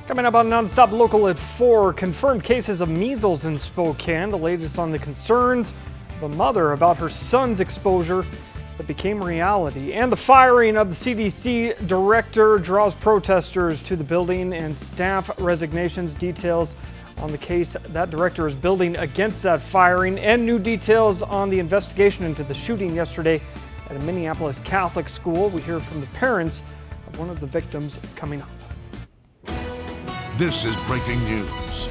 Coming up on NonStop Local at 4, confirmed cases of measles in Spokane. The latest on the concerns of a mother about her son's exposure that became reality. And the firing of the CDC director draws protesters to the building and staff resignations. Details on the case that director is building against that firing, and new details on the investigation into the shooting yesterday at a Minneapolis Catholic school. We hear from the parents of one of the victims coming up. This is breaking news.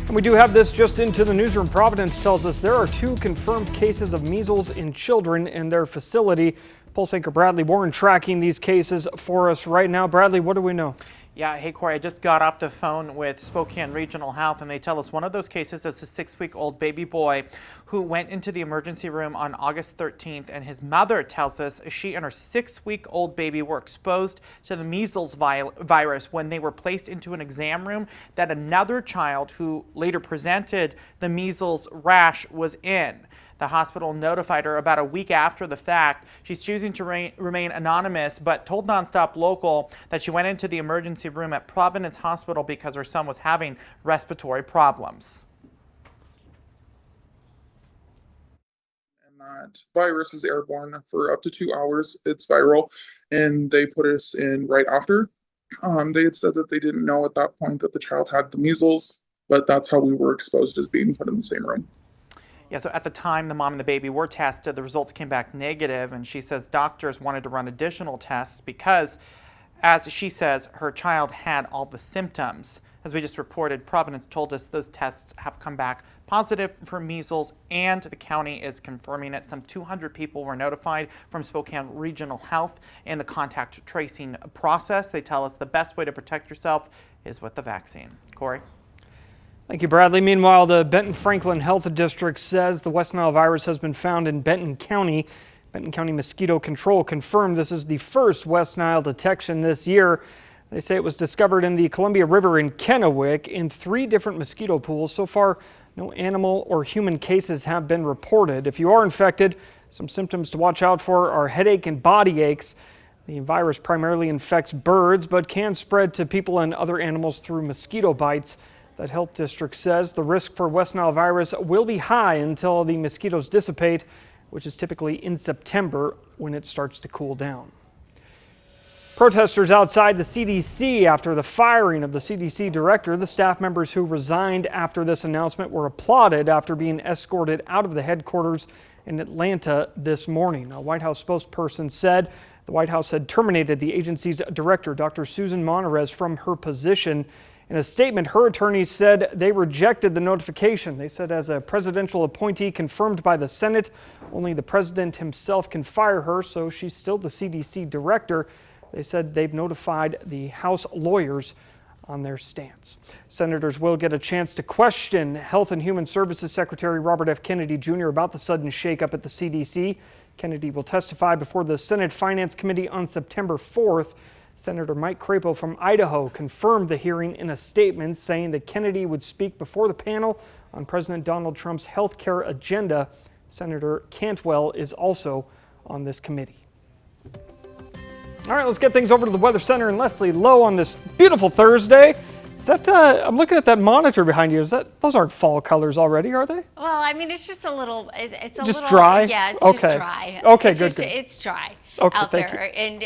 And we do have this just into the newsroom. Providence tells us there are 2 confirmed cases of measles in children in their facility. Pulse anchor Bradley Warren tracking these cases for us right now. Bradley, what do we know? Yeah, hey Corey, I just got off the phone with Spokane Regional Health, and they tell us one of those cases is a 6-week-old baby boy who went into the emergency room on August 13th, and his mother tells us she and her 6-week-old baby were exposed to the measles virus when they were placed into an exam room that another child who later presented the measles rash was in. The hospital notified her about a week after the fact. She's choosing to remain anonymous, but told NonStop Local that she went into the emergency room at Providence Hospital because her son was having respiratory problems. And that virus is airborne for up to 2 hours. It's viral, and they put us in right after. They had said that they didn't know at that point that the child had the measles, but that's how we were exposed, as being put in the same room. Yeah, so at the time the mom and the baby were tested, the results came back negative, and she says doctors wanted to run additional tests because, as she says, her child had all the symptoms. As we just reported, Providence told us those tests have come back positive for measles, and the county is confirming it. Some 200 people were notified from Spokane Regional Health in the contact tracing process. They tell us the best way to protect yourself is with the vaccine. Corey? Thank you, Bradley. Meanwhile, the Benton-Franklin Health District says the West Nile virus has been found in Benton County. Benton County Mosquito Control confirmed this is the first West Nile detection this year. They say it was discovered in the Columbia River in Kennewick in 3 different mosquito pools. So far, no animal or human cases have been reported. If you are infected, some symptoms to watch out for are headache and body aches. The virus primarily infects birds, but can spread to people and other animals through mosquito bites. That health district says the risk for West Nile virus will be high until the mosquitoes dissipate, which is typically in September when it starts to cool down. Protesters outside the CDC after the firing of the CDC director. The staff members who resigned after this announcement were applauded after being escorted out of the headquarters in Atlanta this morning. A White House spokesperson said the White House had terminated the agency's director, Dr. Susan Monterez, from her position. In a statement, her attorneys said they rejected the notification. They said as a presidential appointee confirmed by the Senate, only the president himself can fire her, so she's still the CDC director. They said they've notified the House lawyers on their stance. Senators will get a chance to question Health and Human Services Secretary Robert F. Kennedy Jr. about the sudden shakeup at the CDC. Kennedy will testify before the Senate Finance Committee on September 4th. Senator Mike Crapo from Idaho confirmed the hearing in a statement, saying that Kennedy would speak before the panel on President Donald Trump's health care agenda. Senator Cantwell is also on this committee. All right, let's get things over to the Weather Center and Leslie Lowe on this beautiful Thursday. Is that, I'm looking at that monitor behind you. Those aren't fall colors already, are they? Well, I mean, it's just a little, it's a just little dry? Yeah, it's okay. just dry. Okay, it's good, just, good. It's dry. Okay, out thank there. And,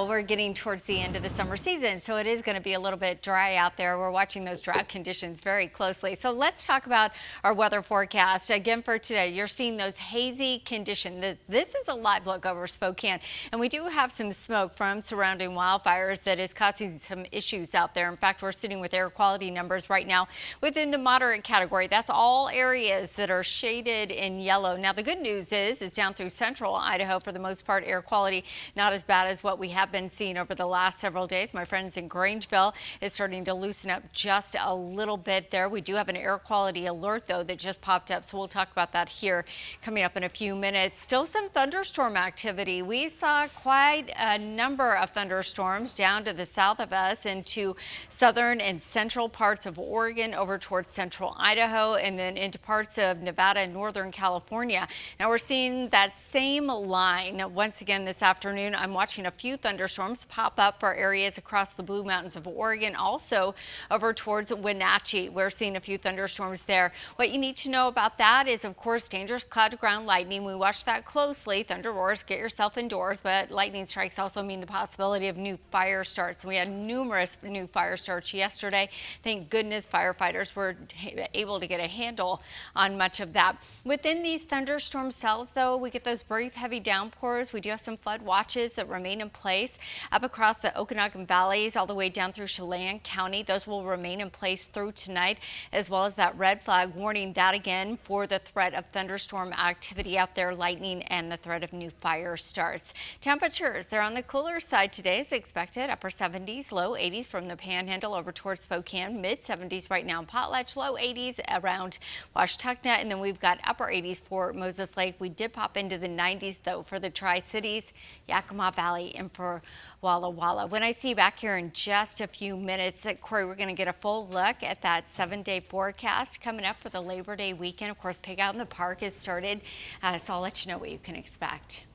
we're getting towards the end of the summer season, so it is going to be a little bit dry out there. We're watching those drought conditions very closely. So let's talk about our weather forecast. Again, for today, you're seeing those hazy conditions. This is a live look over Spokane, and we do have some smoke from surrounding wildfires that is causing some issues out there. In fact, we're sitting with air quality numbers right now within the moderate category. That's all areas that are shaded in yellow. Now, the good news is down through central Idaho, for the most part, air quality not as bad as what we have been seeing over the last several days. My friends in Grangeville is starting to loosen up just a little bit there. We do have an air quality alert, though, that just popped up, so we'll talk about that here coming up in a few minutes. Still some thunderstorm activity. We saw quite a number of thunderstorms down to the south of us into southern and central parts of Oregon, over towards central Idaho, and then into parts of Nevada and northern California. Now we're seeing that same line once again this this afternoon. I'm watching a few thunderstorms pop up for areas across the Blue Mountains of Oregon, also over towards Wenatchee. We're seeing a few thunderstorms there. What you need to know about that is, of course, dangerous cloud-to-ground lightning. We watch that closely. Thunder roars, get yourself indoors, but lightning strikes also mean the possibility of new fire starts. We had numerous new fire starts yesterday. Thank goodness firefighters were able to get a handle on much of that. Within these thunderstorm cells, though, we get those brief heavy downpours. We do have some flood watches that remain in place up across the Okanagan valleys all the way down through Chelan County. Those will remain in place through tonight, as well as that red flag warning, that again for the threat of thunderstorm activity out there, lightning, and the threat of new fire starts. Temperatures, they're on the cooler side today as expected. Upper 70s, low 80s from the Panhandle over towards Spokane. Mid 70s right now in Potlatch, low 80s around Washtenaw, and then we've got upper 80s for Moses Lake. We did pop into the 90s though for the Tri-Cities, Yakima Valley, and for Walla Walla. When I see you back here in just a few minutes, Corey, we're going to get a full look at that 7-day forecast coming up for the Labor Day weekend. Of course, Pig Out in the Park has started, so I'll let you know what you can expect.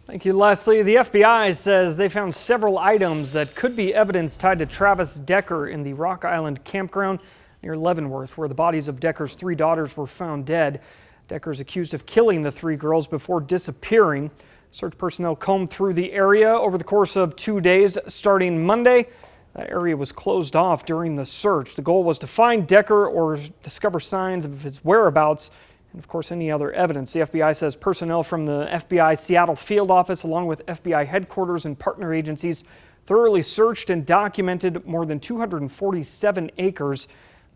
Thank you, Leslie. The FBI says they found several items that could be evidence tied to Travis Decker in the Rock Island campground near Leavenworth, where the bodies of Decker's 3 daughters were found dead. Decker is accused of killing the 3 girls before disappearing. Search personnel combed through the area over the course of 2 days starting Monday. That area was closed off during the search. The goal was to find Decker or discover signs of his whereabouts and, of course, any other evidence. The FBI says personnel from the FBI Seattle field office, along with FBI headquarters and partner agencies, thoroughly searched and documented more than 247 acres.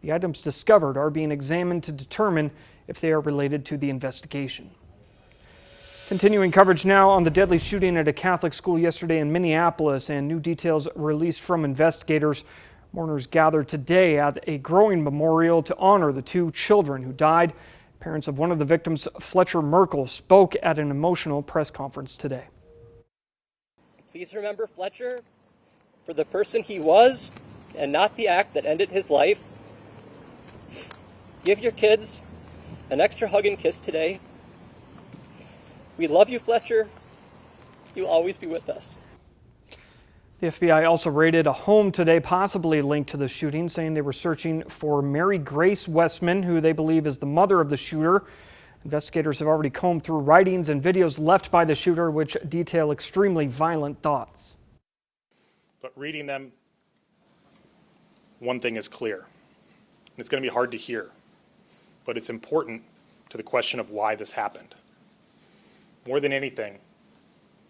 The items discovered are being examined to determine if they are related to the investigation. Continuing coverage now on the deadly shooting at a Catholic school yesterday in Minneapolis, and new details released from investigators. Mourners gathered today at a growing memorial to honor the 2 children who died. Parents of one of the victims, Fletcher Merkel, spoke at an emotional press conference today. Please remember Fletcher for the person he was and not the act that ended his life. Give your kids an extra hug and kiss today. We love you, Fletcher. You'll always be with us. The FBI also raided a home today, possibly linked to the shooting, saying they were searching for Mary Grace Westman, who they believe is the mother of the shooter. Investigators have already combed through writings and videos left by the shooter, which detail extremely violent thoughts. But reading them, one thing is clear. It's going to be hard to hear, but it's important to the question of why this happened. More than anything,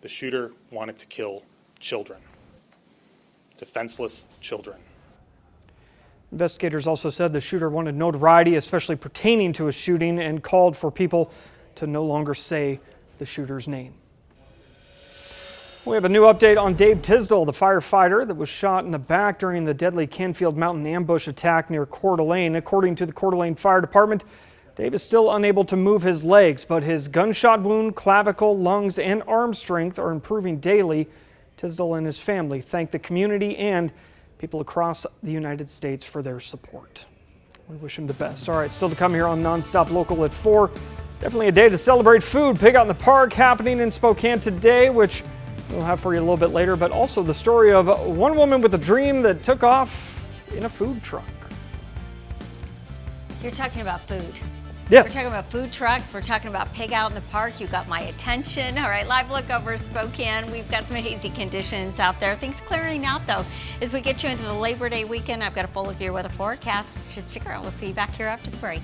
the shooter wanted to kill children, defenseless children. Investigators also said the shooter wanted notoriety, especially pertaining to a shooting, and called for people to no longer say the shooter's name. We have a new update on Dave Tisdall, the firefighter that was shot in the back during the deadly Canfield Mountain ambush attack near Coeur d'Alene. According to the Coeur d'Alene Fire Department, Dave is still unable to move his legs, but his gunshot wound, clavicle, lungs, and arm strength are improving daily. Tisdall and his family thank the community and people across the United States for their support. We wish him the best. All right, still to come here on NonStop Local at 4. Definitely a day to celebrate food. Pig Out in the Park happening in Spokane today, which we'll have for you a little bit later, but also the story of one woman with a dream that took off in a food truck. You're talking about food. Yes. We're talking about food trucks. We're talking about Pig Out in the Park. You got my attention. All right, live look over Spokane. We've got some hazy conditions out there. Things clearing out, though, as we get you into the Labor Day weekend. I've got a full look at your weather forecast. Just stick around. We'll see you back here after the break.